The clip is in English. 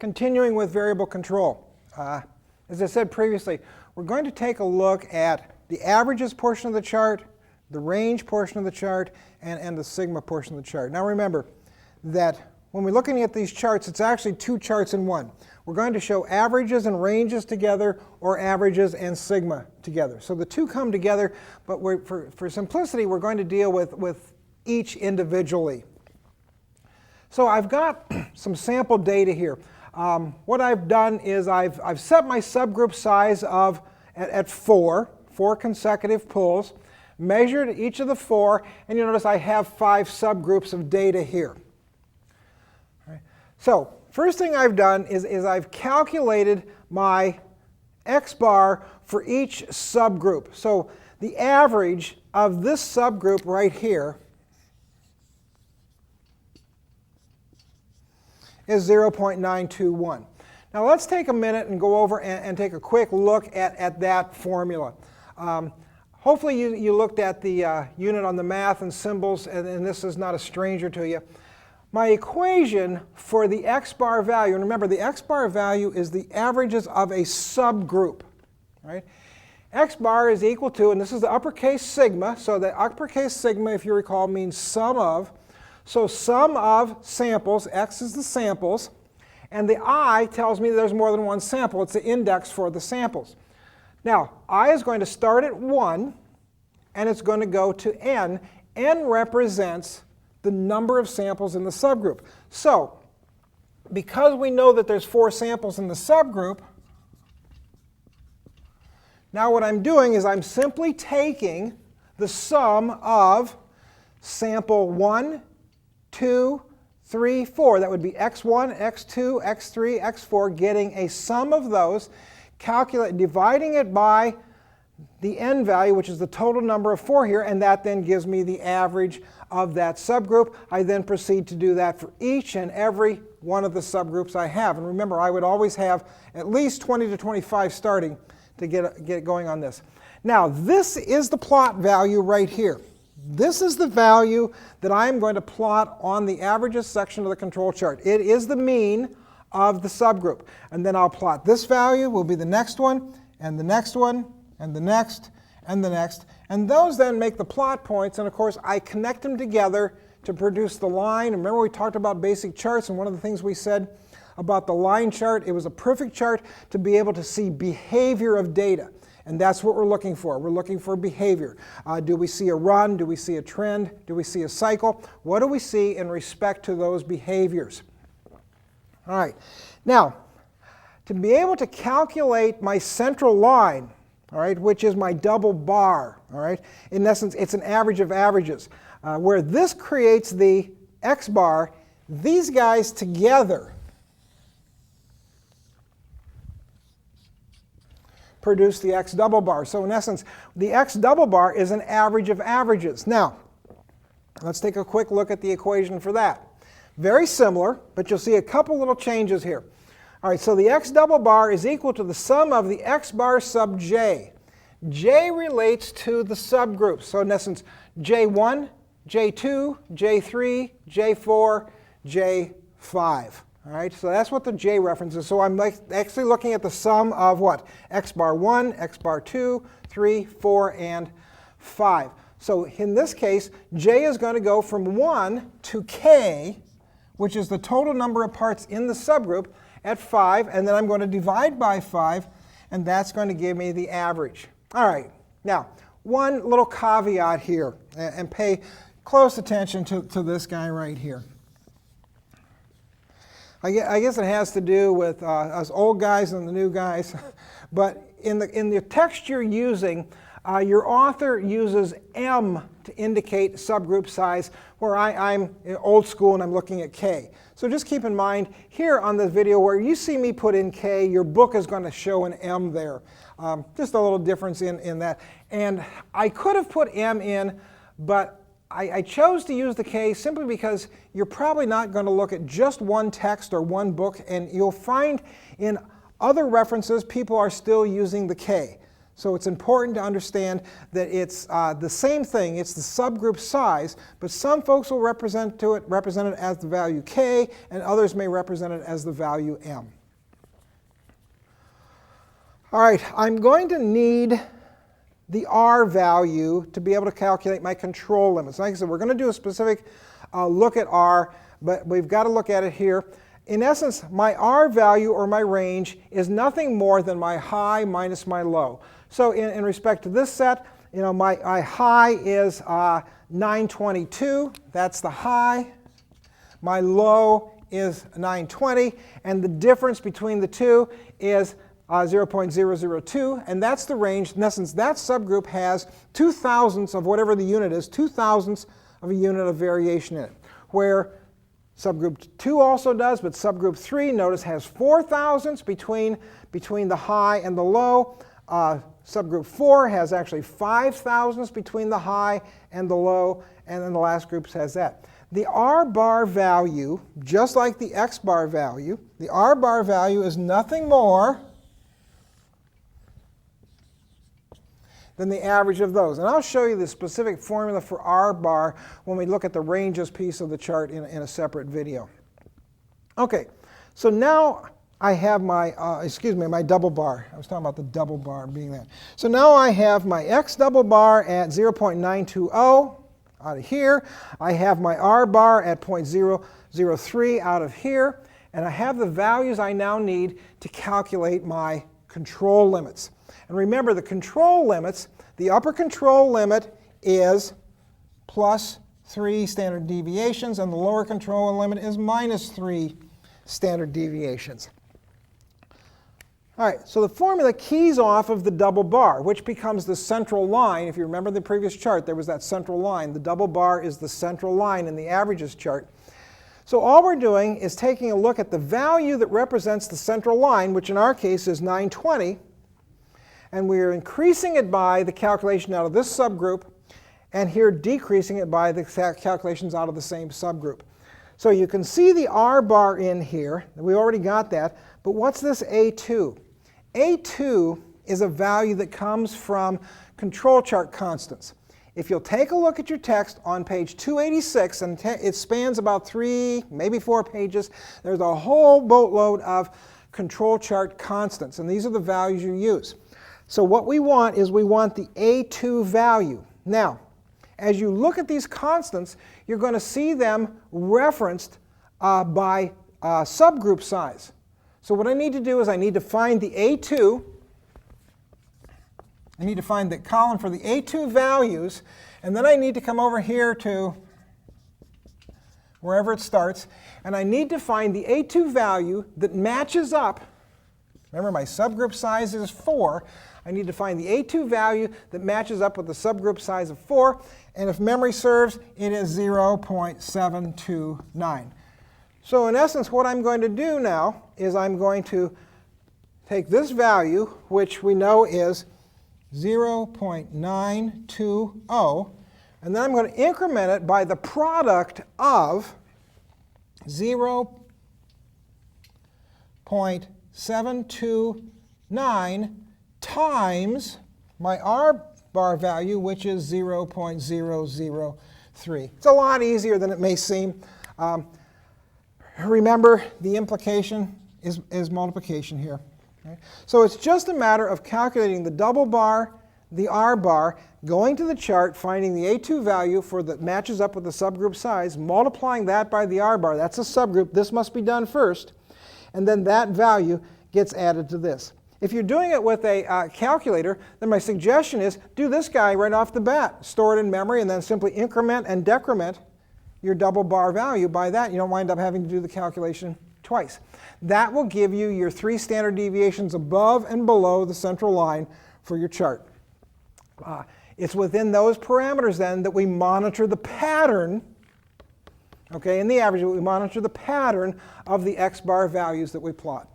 continuing with variable control. As I said previously, we're going to take a look at the averages portion of the chart, the range portion of the chart, and the sigma portion of the chart. Now remember that when we're looking at these charts, it's actually two charts in one. We're going to show averages and ranges together, or averages and sigma together. So the two come together, but for simplicity, we're going to deal with each individually. So I've got some sample data here. What I've done is I've set my subgroup size at four consecutive pulls, measured each of the four, and you'll notice I have 5 subgroups of data here. All right. So first thing I've done is I've calculated my X bar for each subgroup. So the average of this subgroup right here is 0.921. Now let's take a minute and go over and take a quick look at that formula. Hopefully you looked at the unit on the math and symbols, and this is not a stranger to you. My equation for the X bar value, and remember the X bar value is the averages of a subgroup, right? X bar is equal to, and this is the uppercase sigma, so the uppercase sigma, if you recall, means sum of. So sum of samples, X is the samples, and the I tells me there's more than one sample. It's the index for the samples. Now, I is going to start at 1, and it's going to go to n. N represents the number of samples in the subgroup. So, because we know that there's 4 samples in the subgroup, now what I'm doing is I'm simply taking the sum of sample 1, 2, 3, 4. That would be x1, x2, x3, x4, getting a sum of those, dividing it by the n value, which is the total number of 4 here, and that then gives me the average of that subgroup. I then proceed to do that for each and every one of the subgroups I have. And remember, I would always have at least 20 to 25 starting to get going on this. Now, this is the plot value right here. This is the value that I'm going to plot on the averages section of the control chart. It is the mean of the subgroup. And then I'll plot this value, will be the next one, and the next one, and the next, and the next. And those then make the plot points, and of course I connect them together to produce the line. Remember we talked about basic charts, and one of the things we said about the line chart, it was a perfect chart to be able to see behavior of data. And that's what we're looking for. We're looking for behavior. Do we see a run? Do we see a trend? Do we see a cycle? What do we see in respect to those behaviors? All right. Now, to be able to calculate my central line, all right, which is my double bar, all right, in essence, it's an average of averages. Where this creates the X bar, these guys together produce the X double bar. So in essence, the X double bar is an average of averages. Now, let's take a quick look at the equation for that. Very similar, but you'll see a couple little changes here. All right, so the X double bar is equal to the sum of the X bar sub j. J relates to the subgroups. So in essence, J1, J2, J3, J4, J5. All right, so that's what the J reference is. So I'm actually looking at the sum of what? X bar 1, X bar 2, 3, 4, and 5. So in this case, J is going to go from 1 to K, which is the total number of parts in the subgroup, at 5. And then I'm going to divide by 5, and that's going to give me the average. All right, now, one little caveat here, and pay close attention to this guy right here. I guess it has to do with us old guys and the new guys. But in the text you're using, your author uses M to indicate subgroup size, where I'm old school and I'm looking at K. So just keep in mind, here on this video where you see me put in K, your book is going to show an M there. Just a little difference in that. And I could have put M in, but I chose to use the K simply because you're probably not going to look at just one text or one book, and you'll find in other references people are still using the K. So it's important to understand that it's the same thing. It's the subgroup size, but some folks will represent it as the value k, and others may represent it as the value m. All right, I'm going to need the r value to be able to calculate my control limits. Like I said, we're going to do a specific look at r, but we've got to look at it here. In essence, my r value, or my range, is nothing more than my high minus my low. So in respect to this set, my high is 922. That's the high. My low is 920. And the difference between the two is 0.002. And that's the range. In essence, that subgroup has 2/1000ths of whatever the unit is, 2/1000ths of a unit of variation in it. Where subgroup 2 also does, but subgroup 3, notice, has 4/1000ths between the high and the low. Subgroup 4 has actually 5/1000ths between the high and the low, and then the last group has that. The r bar value, just like the x bar value, the r bar value is nothing more than the average of those. And I'll show you the specific formula for r bar when we look at the ranges piece of the chart in a separate video. Okay, so now I have my, my double bar. I was talking about the double bar being that. So now I have my x double bar at 0.920 out of here. I have my r bar at 0.003 out of here. And I have the values I now need to calculate my control limits. And remember, the control limits, the upper control limit is plus 3 standard deviations, and the lower control limit is minus 3 standard deviations. All right, so the formula keys off of the double bar, which becomes the central line. If you remember the previous chart, there was that central line. The double bar is the central line in the averages chart. So all we're doing is taking a look at the value that represents the central line, which in our case is 920, and we're increasing it by the calculation out of this subgroup, and here decreasing it by the calculations out of the same subgroup. So you can see the r bar in here. We already got that. But what's this A2? A2 is a value that comes from control chart constants. If you'll take a look at your text on page 286, and it spans about 3, maybe 4 pages, there's a whole boatload of control chart constants. And these are the values you use. So what we want is we want the A2 value. Now, as you look at these constants, you're going to see them referenced by subgroup size. So what I need to do is I need to find the A2. I need to find the column for the A2 values, and then I need to come over here to wherever it starts, and I need to find the A2 value that matches up. Remember, my subgroup size is 4. I need to find the A2 value that matches up with the subgroup size of 4. And if memory serves, it is 0.729. So in essence, what I'm going to do now is I'm going to take this value, which we know is 0.920, and then I'm going to increment it by the product of 0.729 times my r bar value, which is 0.003. It's a lot easier than it may seem. Remember, the implication is multiplication here. Okay? So it's just a matter of calculating the double bar, the r bar, going to the chart, finding the A2 value that matches up with the subgroup size, multiplying that by the r bar. That's a subgroup. This must be done first. And then that value gets added to this. If you're doing it with a calculator, then my suggestion is do this guy right off the bat. Store it in memory and then simply increment and decrement your double bar value by that. You don't wind up having to do the calculation twice. That will give you your 3 standard deviations above and below the central line for your chart. It's within those parameters then that we monitor the pattern. Okay, in the average, we monitor the pattern of the x bar values that we plot.